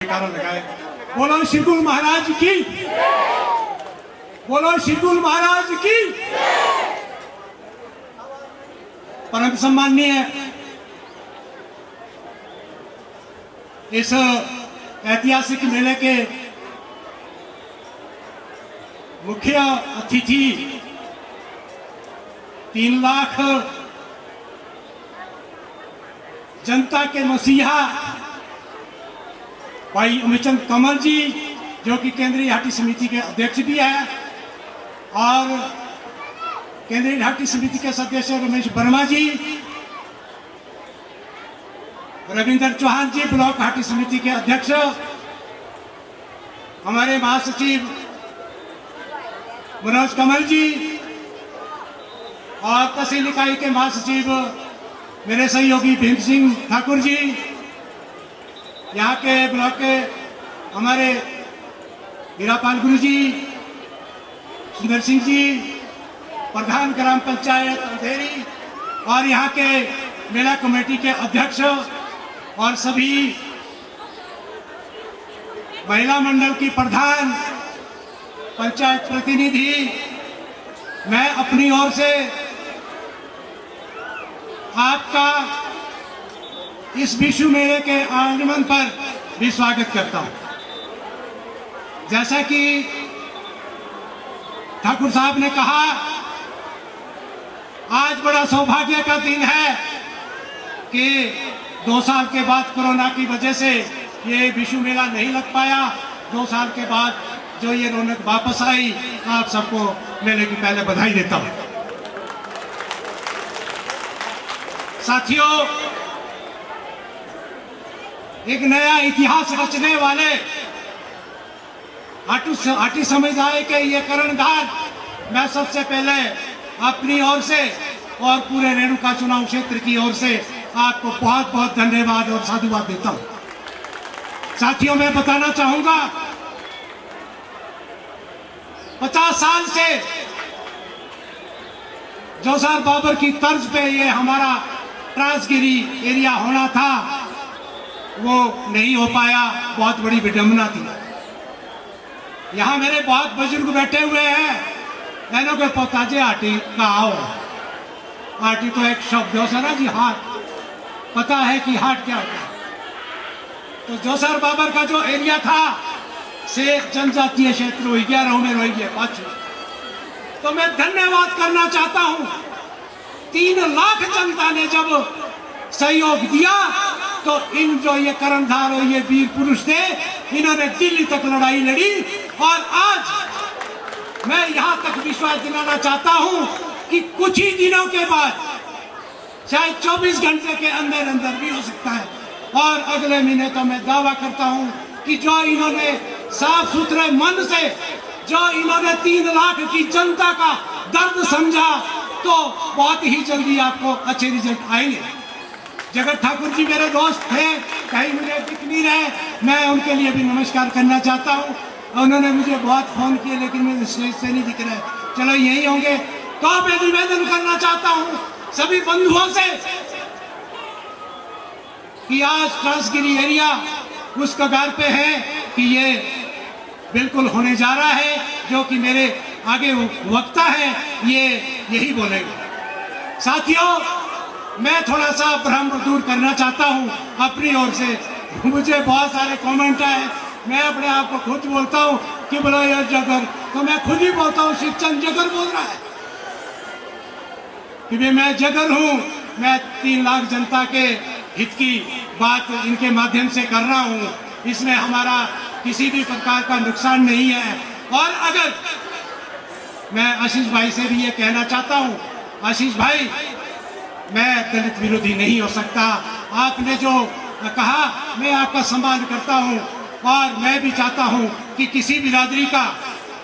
कारण लगाए। बोलो श्री गुरु महाराज की, बोलो श्री गुरु महाराज की। परम सम्माननीय इस ऐतिहासिक मेले के मुख्य अतिथि 3 लाख जनता के मसीहा भाई अमितचंद कमल जी, जो कि केंद्रीय हाटी समिति के अध्यक्ष भी हैं, और केंद्रीय हाटी समिति के सदस्य रमेश वर्मा जी, रविंद्र चौहान जी, ब्लॉक हाटी समिति के अध्यक्ष, हमारे महासचिव मनोज कमल जी, और तहसील इकाई के महासचिव मेरे सहयोगी भीम सिंह ठाकुर जी, यहाँ के ब्लॉक के हमारे हीरापाल गुरु जी, सुंदर सिंह जी, प्रधान ग्राम पंचायत अंधेरी, और यहाँ के मेला कमेटी के अध्यक्ष और सभी महिला मंडल की प्रधान, पंचायत प्रतिनिधि, मैं अपनी ओर से आपका इस विश्व मेले के आगमन पर भी स्वागत करता हूं। जैसा कि ठाकुर साहब ने कहा, आज बड़ा सौभाग्य का दिन है कि 2 साल के बाद कोरोना की वजह से ये विश्व मेला नहीं लग पाया। 2 साल के बाद जो ये रौनक वापस आई, आप सबको मेले की पहले बधाई देता हूं। साथियों, एक नया इतिहास रचने वाले हाटी समुदाय के ये कर्णधार मैं सबसे पहले अपनी ओर से और पूरे रेणुका चुनाव क्षेत्र की ओर से आपको बहुत बहुत धन्यवाद और साधुवाद देता हूं। साथियों, मैं बताना चाहूंगा, 50 साल से जोसार बाबर की तर्ज पे ये हमारा ट्रांसगिरी एरिया होना था, वो नहीं हो पाया। बहुत बड़ी विडंबना थी। यहाँ मेरे बहुत बुजुर्ग बैठे हुए हैं, मैंने के पोताजे हाटी का आओ। हाटी तो एक शब्द जोसारा जी, हाट, पता है कि हाट क्या होता है। तो जोसार बाबर का जो एरिया था से जनजातीय क्षेत्र हो गया, रहू में रह गया पाछू। तो मैं धन्यवाद करना चाहता हूं, 3 लाख जनता ने जब सहयोग दिया तो इन जो ये कर्णधार और ये वीर पुरुष थे, इन्होंने दिल्ली तक लड़ाई लड़ी, और आज मैं यहां तक विश्वास दिलाना चाहता हूं कि कुछ ही दिनों के बाद, शायद 24 घंटे के अंदर अंदर भी हो सकता है, और अगले महीने तो मैं दावा करता हूं कि जो इन्होंने साफ सुथरे मन से, जो इन्होंने 3 लाख की जनता का दर्द समझा, तो बहुत ही जल्दी आपको अच्छे रिजल्ट आएंगे। जगत ठाकुर जी मेरे दोस्त थे, कहीं मुझे दिख नहीं रहे, मैं उनके लिए भी नमस्कार करना चाहता हूँ। उन्होंने मुझे बहुत फोन किए, लेकिन मेरे स्टेज से नहीं दिख रहे। चलो यही होंगे। तो मैं निवेदन करना चाहता हूँ सभी बंधुओं से कि आज ट्रांसगिरी एरिया उस कगार पे है कि ये बिल्कुल होने जा रहा है। जो कि मेरे आगे वक्ता है, ये यही बोलेंगे। साथियों, मैं थोड़ा सा भ्रम दूर करना चाहता हूं अपनी ओर से। मुझे बहुत सारे कमेंट आए, मैं अपने आप को खुद बोलता हूं कि बोलो यार जगर, तो मैं खुद ही बोलता हूं शिवचंद जगर बोल रहा है कि मैं जगर हूं। मैं 3 लाख जनता के हित की बात इनके माध्यम से कर रहा हूं। इसमें हमारा किसी भी प्रकार का नुकसान नहीं है। और अगर मैं आशीष भाई से भी ये कहना चाहता हूं, आशीष भाई, मैं दलित विरोधी नहीं हो सकता। आपने जो कहा, मैं आपका सम्मान करता हूं, और मैं भी चाहता हूं कि किसी बिरादरी का,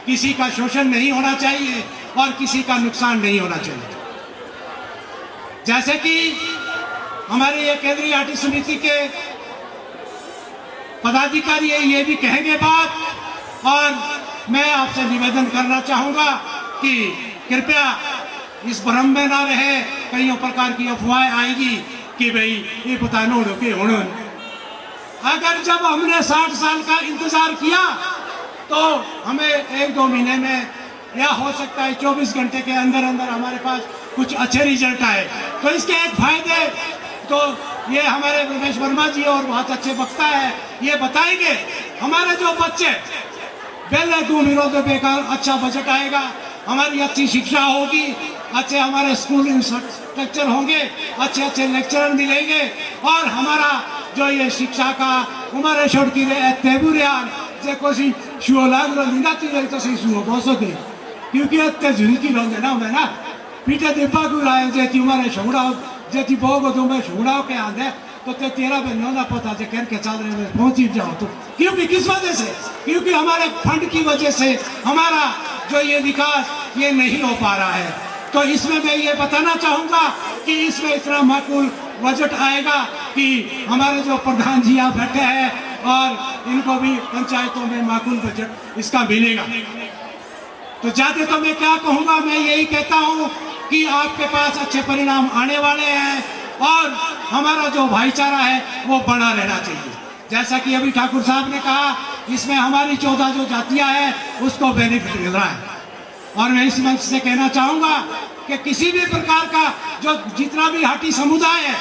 किसी का शोषण नहीं होना चाहिए और किसी का नुकसान नहीं होना चाहिए। जैसे कि हमारे ये केंद्रीय हाटी समिति के पदाधिकारी ये भी कहेंगे बात, और मैं आपसे निवेदन करना चाहूंगा कि कृपया इस भ्रम में ना रहे। कई प्रकार की अफवाहें आएगी कि भाई ये पता नोड़ो के होने अगर जब हमने 60 साल का इंतजार किया तो हमें 1-2 महीने में या हो सकता है 24 घंटे के अंदर अंदर हमारे पास कुछ अच्छे रिजल्ट आए। तो इसके एक फायदे तो ये हमारे रमेश वर्मा जी और बहुत अच्छे वक्ता है, ये बताएंगे। हमारे जो बच्चे पहले 2 महीनों से बेकार अच्छा बजट आएगा, हमारी अच्छी शिक्षा होगी, अच्छे हमारे स्कूल इंफ्रास्ट्रक्चर होंगे, अच्छे अच्छे लेक्चरर मिलेंगे और हमारा जो ये शिक्षा का हमारे छोड़ की तेबुरियान जे कोसी शुलाग लिंगा तीर तो सही सुनो बसो दे क्योंकि अत्ते झुनकी लोगे ना मैं ना पीटे दिपा को आए जे तुम्हारे छोड़ा जे ती बोगो तो मैं छोड़ा के आंदे तो ते तेरा बहनों ना पता जे कर के चल रहे में पहुंची जाओ तो क्योंकि किस वजह से, क्योंकि हमारे फंड की वजह से हमारा जो ये विकास ये नहीं हो पा रहा है। तो इसमें मैं ये बताना चाहूँगा कि इसमें इतना माकूल बजट आएगा कि हमारे जो प्रधान जी यहाँ बैठे हैं और इनको भी पंचायतों में माकूल बजट इसका मिलेगा। तो जाते तो मैं क्या कहूँगा, मैं यही कहता हूँ कि आपके पास अच्छे परिणाम आने वाले हैं और हमारा जो भाईचारा है वो बना रहना चाहिए। जैसा कि अभी ठाकुर साहब ने कहा, इसमें हमारी 14 जो जातियाँ हैं उसको बेनिफिट मिल रहा है। और मैं इस मंच से कहना चाहूँगा कि किसी भी प्रकार का जो जितना भी हाटी समुदाय है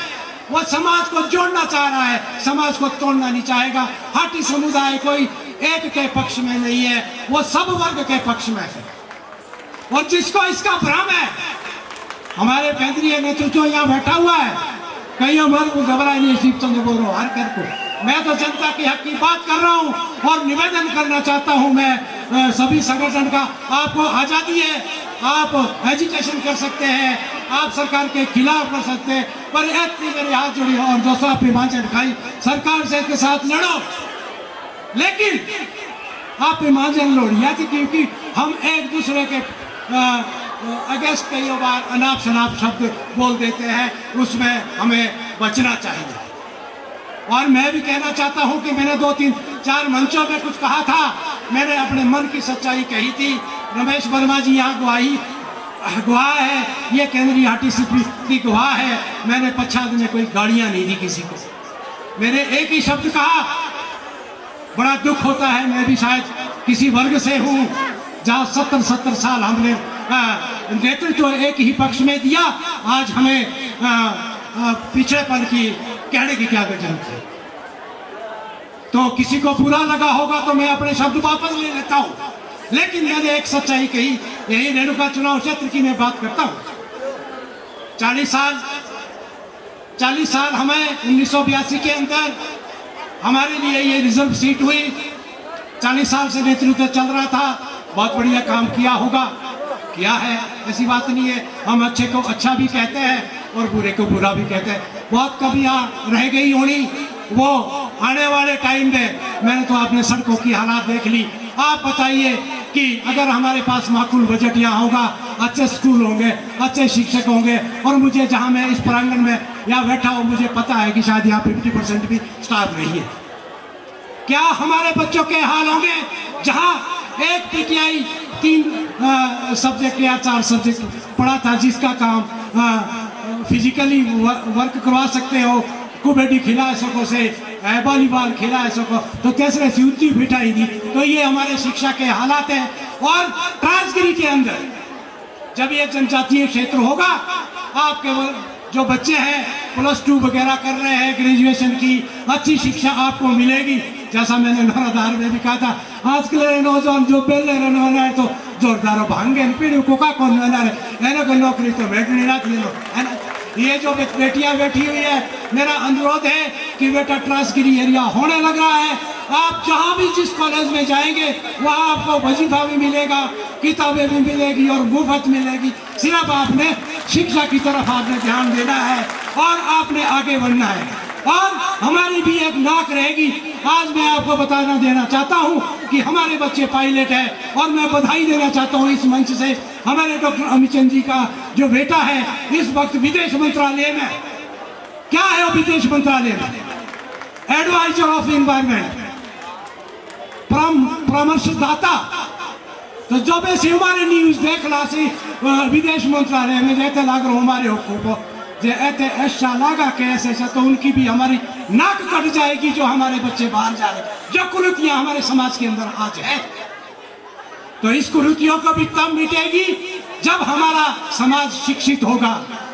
वो समाज को जोड़ना चाह रहा है, समाज को तोड़ना नहीं चाहेगा। हाटी समुदाय कोई एक के पक्ष में नहीं है, वो सब वर्ग के पक्ष में है। और जिसको इसका भ्रम है, हमारे केंद्रीय नेतृत्व यहाँ बैठा हुआ है, कहीं हमारे घबराए नहीं शिव चंद्र बोल रहा हर कर को। मैं तो जनता के हक की बात कर रहा हूँ और निवेदन करना चाहता हूँ मैं सभी संगठन का, आपको आज़ादी है, आप एजुटेशन कर सकते हैं, आप सरकार के खिलाफ कर सकते हैं, पर इतनी मेरे हाथ जोड़ी और दोस्तों अपनी मांझे खाई सरकार से के साथ लड़ो, लेकिन आप ईमानदार लोड़िया थी क्योंकि हम एक दूसरे के अगेंस्ट कई बार अनाप शनाप शब्द बोल देते हैं, उसमें हमें बचना चाहिए। और मैं भी कहना चाहता हूं कि मैंने 2-3-4 मंचों में कुछ कहा था, मैंने अपने मन की सच्चाई कही थी। रमेश वर्मा जी यहाँ गवाह है, ये केंद्रीय हाटी की गवाह है। मैंने पच्छाद में कोई गाड़ियां नहीं दी किसी को, मैंने एक ही शब्द कहा। बड़ा दुख होता है, मैं भी शायद किसी वर्ग से हूँ जहाँ 70 साल हमने नेतृत्व एक ही पक्ष में दिया, आज हमें पिछड़ेपन की कहने की क्या जरूरत है। तो किसी को बुरा लगा होगा तो मैं अपने शब्द वापस ले लेता हूँ, लेकिन मैंने एक सच्चाई कही, यही रेणुका चुनाव क्षेत्र की मैं बात करता हूँ। 40 साल हमें 1982 के अंदर हमारे लिए ये रिजर्व सीट हुई। 40 साल से नेतृत्व चल रहा था, बहुत बढ़िया काम किया होगा, किया है, ऐसी बात नहीं है। हम अच्छे को अच्छा भी कहते हैं और बुरे को बुरा भी कहते हैं। बहुत कमियां रह गई होनी, वो आने वाले टाइम में मैंने तो अपने सड़कों की हालात देख ली। आप बताइए कि अगर हमारे पास माकूल बजट यहाँ होगा, अच्छे स्कूल होंगे, अच्छे शिक्षक होंगे, और मुझे जहाँ मैं इस प्रांगण में यहाँ बैठा हूँ मुझे पता है कि शायद यहाँ 50% भी स्टाफ नहीं है, क्या हमारे बच्चों के हाल होंगे जहाँ एक पीटीआई 3 सब्जेक्ट या 4 सब्जेक्ट पढ़ा था, जिसका काम फिजिकली वर्क करवा सकते हो, कबड्डी खिला सको से, वॉलीबॉल खिला सको, तो तीसरे से उतनी बिठाई दी। तो ये हमारे शिक्षा के हालात हैं। और ट्रांसगिरी के अंदर जब ये जनजातीय क्षेत्र होगा, आपके जो बच्चे हैं +2 वगैरह कर रहे हैं, ग्रेजुएशन की अच्छी शिक्षा आपको मिलेगी। जैसा मैंने नारादार में भी कहा था, आजकल नौजवान जो पहले रहने वाला है तो जोरदार भांगे पीढ़ी को का कौन बना रहे, कोई नौकरी तो बैठने ना थी है ना। ये जो बेटियां बैठी हुई है, मेरा अनुरोध है कि बेटा ट्रांसगिरी एरिया होने लग रहा है। आप जहाँ भी जिस कॉलेज में जाएंगे वहाँ आपको वजीफा भी मिलेगा, किताबें भी मिलेगी और मुफ्त मिलेगी। सिर्फ आपने शिक्षा की तरफ आपने ध्यान देना है और आपने आगे बढ़ना है, और हमारी भी एक नाक रहेगी। आज मैं आपको बताना देना चाहता हूँ कि हमारे बच्चे पायलट है, और मैं बधाई देना चाहता हूँ इस मंच से हमारे डॉक्टर अमित चंद जी का जो बेटा है इस वक्त विदेश मंत्रालय में। क्या है वो विदेश मंत्रालय में? एडवाइजर ऑफ एनवायरमेंट, परामर्शदाता। तो जब ऐसे हमारे न्यूज देख ला सी विदेश मंत्रालय में रहते लाग रहा हमारे हुकूमत जे ऐसे ऐसा लगा के ऐसे तो उनकी भी हमारी नाक कट जाएगी जो हमारे बच्चे बाहर जा रहे, जो कुरीतियां हमारे समाज के अंदर आज है। तो इस कुरीतियों को भी तब मिटेगी जब हमारा समाज शिक्षित होगा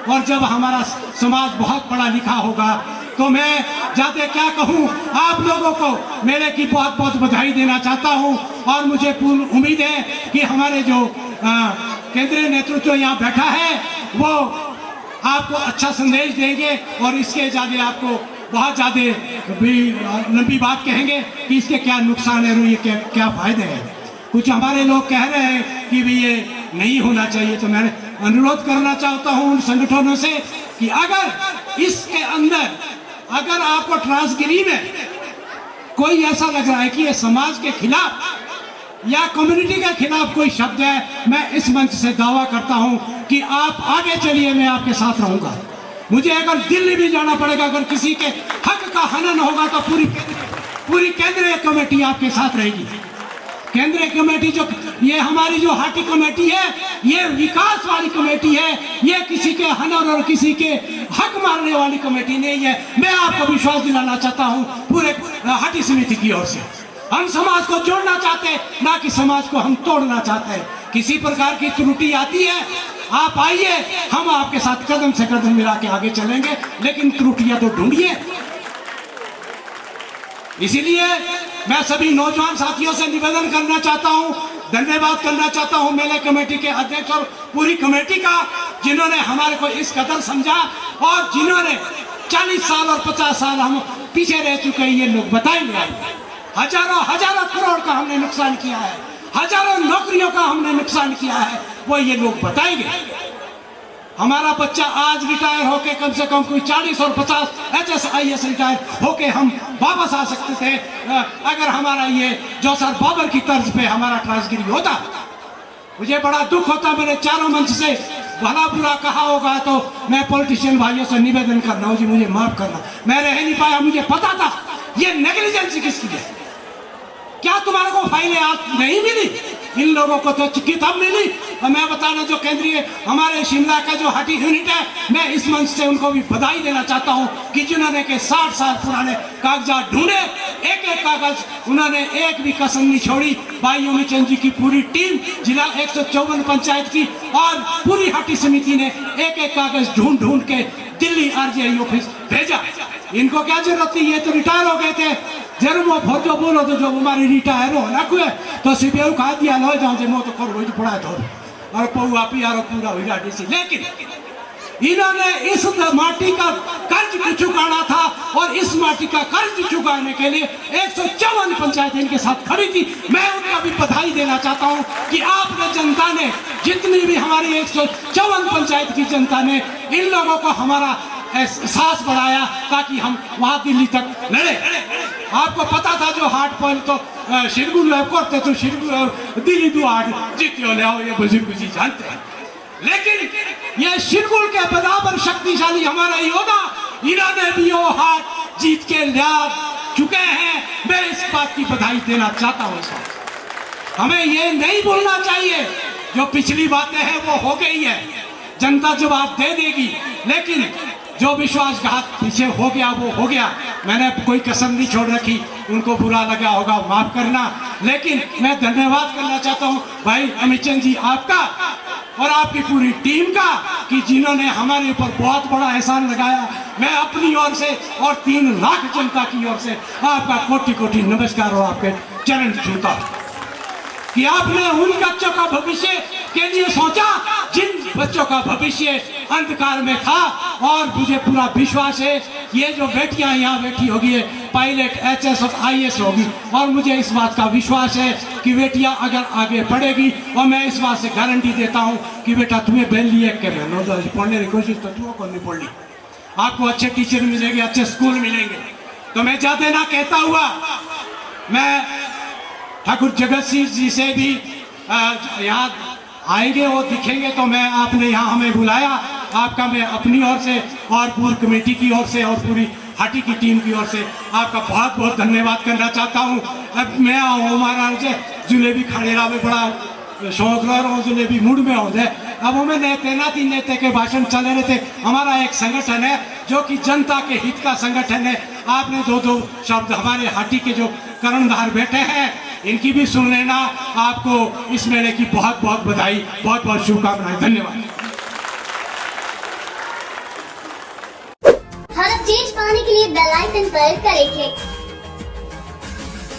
और जब हमारा समाज बहुत पढ़ा लिखा होगा। तो मैं जाते क्या कहूँ, आप लोगों को मेले की बहुत बहुत बधाई देना चाहता हूँ और मुझे पूर्ण उम्मीद है कि हमारे जो केंद्रीय नेतृत्व यहाँ बैठा है वो आपको अच्छा संदेश देंगे और इसके ज़्यादा आपको बहुत ज़्यादा भी लंबी बात कहेंगे कि इसके क्या नुकसान है और ये क्या फायदे हैं। कुछ हमारे लोग कह रहे हैं कि भी ये नहीं होना चाहिए, तो मैं अनुरोध करना चाहता हूँ उन संगठनों से कि अगर इसके अंदर अगर आपको ट्रांसगिरी में कोई ऐसा लग रहा है कि ये समाज के खिलाफ या कम्युनिटी के खिलाफ कोई शब्द है, मैं इस मंच से दावा करता हूं कि आप आगे चलिए, मैं आपके साथ रहूंगा। मुझे अगर दिल्ली भी जाना पड़ेगा, अगर किसी के हक का हनन होगा तो पूरी केंद्रीय कमेटी आपके साथ रहेगी। केंद्रीय कमेटी जो ये हमारी जो हाटी कमेटी है, ये विकास वाली कमेटी है, ये किसी के हनन और किसी के हक मारने वाली कमेटी नहीं है। मैं आपको विश्वास दिलाना चाहता हूँ पूरे हाटी समिति की ओर से। हम समाज को जोड़ना चाहते हैं, ना कि समाज को हम तोड़ना चाहते हैं। किसी प्रकार की त्रुटि आती है, आप आइए, हम आपके साथ कदम से कदम मिला के आगे चलेंगे, लेकिन त्रुटियां तो ढूंढिए। इसीलिए मैं सभी नौजवान साथियों से निवेदन करना चाहता हूं, धन्यवाद करना चाहता हूं मेले कमेटी के अध्यक्ष और पूरी कमेटी का, जिन्होंने हमारे को इस कदर समझा और जिन्होंने 40 साल और 50 साल हम पीछे रह चुके हैं, ये लोग बताएंगे। हजारों करोड़ का हमने नुकसान किया है, हजारों नौकरियों का हमने नुकसान किया है, वो ये लोग बताएंगे। हमारा बच्चा आज रिटायर होके कम से कम कोई 40 और 50 HSIS रिटायर होके हम वापस आ सकते थे अगर हमारा ये जो सर बाबर की तर्ज पे हमारा ट्रांसगिरी होता। मुझे बड़ा दुख होता, मैंने चारों मंच से भला बुरा कहा होगा, तो मैं पॉलिटिशियन भाइयों से निवेदन करना हूँ जी, मुझे माफ करना, मैं रह नहीं पाया। मुझे पता था ये नेग्लिजेंसी किसकी है। क्या तुम्हारे को फाइलें आज नहीं मिली? इन लोगों को तो किताब मिली। और मैं बताना, जो केंद्रीय हमारे शिमला का जो हाटी यूनिट है, मैं इस मंच से उनको भी बधाई देना चाहता हूं कि जिन्होंने के 60 साल पुराने कागजात ढूंढे, एक एक कागज उन्होंने एक भी कसर नहीं छोड़ी। भाई योमीचंद जी की पूरी टीम, जिला 154 पंचायत की और पूरी हाटी समिति ने एक एक कागज ढूंढ ढूंढ के दिल्ली RGI ऑफिस भेजा। इनको क्या जरूरत थी, ये तो रिटायर हो गए थे। जरूर वो फोर जो बोलो तो जो हमारे रिटायर हो ना कोई तो सीबीआई खा दिया लो जाओ जे मो तो कर वही पड़ा तो और पौआ पियारो पूरा हुई डीसी। लेकिन इन्होंने इस माटी का कर्ज चुकाना था और इस माटी का कर्ज चुकाने के लिए 154 पंचायतें इनके साथ खड़ी थी। मैं उनका भी बधाई देना चाहता हूं कि आपने, जनता ने, जितनी भी हमारी 154 पंचायत की जनता ने इन लोगों को हमारा एहसास बढ़ाया ताकि हम वहां दिल्ली तक लड़े। आपको पता था जो हाट पर तो शिरगुल करते तो शिरगुल दिल्ली 2 हाट जीते ले आओ, ये बुजुर्ग जी जानते हैं। लेकिन ये शिरगुल के बराबर शक्तिशाली हमारा योद्धा, इन्होंने भी वो हाट जीत के ला चुके हैं। मैं इस बात की बधाई देना चाहता हूँ। हमें ये नहीं भूलना चाहिए, जो पिछली बातें हैं वो हो गई है, जनता जवाब दे देगी। लेकिन जो विश्वासघात पीछे हो गया वो हो गया, मैंने कोई कसम नहीं छोड़ रखी। उनको बुरा लगा होगा, माफ करना। लेकिन मैं धन्यवाद करना चाहता हूँ भाई अमितचंद जी आपका और आपकी पूरी टीम का, कि जिन्होंने हमारे ऊपर बहुत बड़ा एहसान लगाया। मैं अपनी ओर से और 3 लाख जनता की ओर से आपका कोटि कोटि नमस्कार और आपके चरण छूता हूं कि आपने उन बच्चों का भविष्य के लिए सोचा जिन बच्चों का भविष्य अंधकार में था। और मुझे पूरा विश्वास है ये जो बेटियां यहाँ बैठी होगी पायलट, HS और IAS होगी, और मुझे इस बात का विश्वास है कि बेटियां अगर आगे बढ़ेगी, और मैं इस बात से गारंटी देता हूँ कि बेटा तुम्हें बेल लिए के पढ़ने की कोशिश तो तुम को नहीं पढ़ ली, आपको अच्छे टीचर मिलेंगे, अच्छे स्कूल मिलेंगे। तो मैं ज्यादा ना कहता हुआ मैं ठाकुर जगत सिंह जी से भी यहाँ आएंगे, वो दिखेंगे। तो मैं, आपने यहाँ हमें बुलाया, आपका मैं अपनी ओर से और पूरी कमेटी की ओर से और पूरी हाटी की टीम की ओर से आपका बहुत बहुत धन्यवाद करना चाहता हूँ। अब मैं हमारा जुलेबी खड़ेरा में बड़ा शौकदार हौसले भी मूड में हो जाए। अब हमें तैनाती नेता के भाषण चले रहे थे। हमारा एक संगठन है जो कि जनता के हित का संगठन है। आपने दो शब्द हमारे हाटी के जो कर्णधार बैठे हैं इनकी भी सुन लेना। आपको इस मेले की बहुत बहुत बधाई, बहुत बहुत शुभकामनाएं। धन्यवाद। हर अपडेट पाने के लिए बेल आइकन पर करें क्लिक।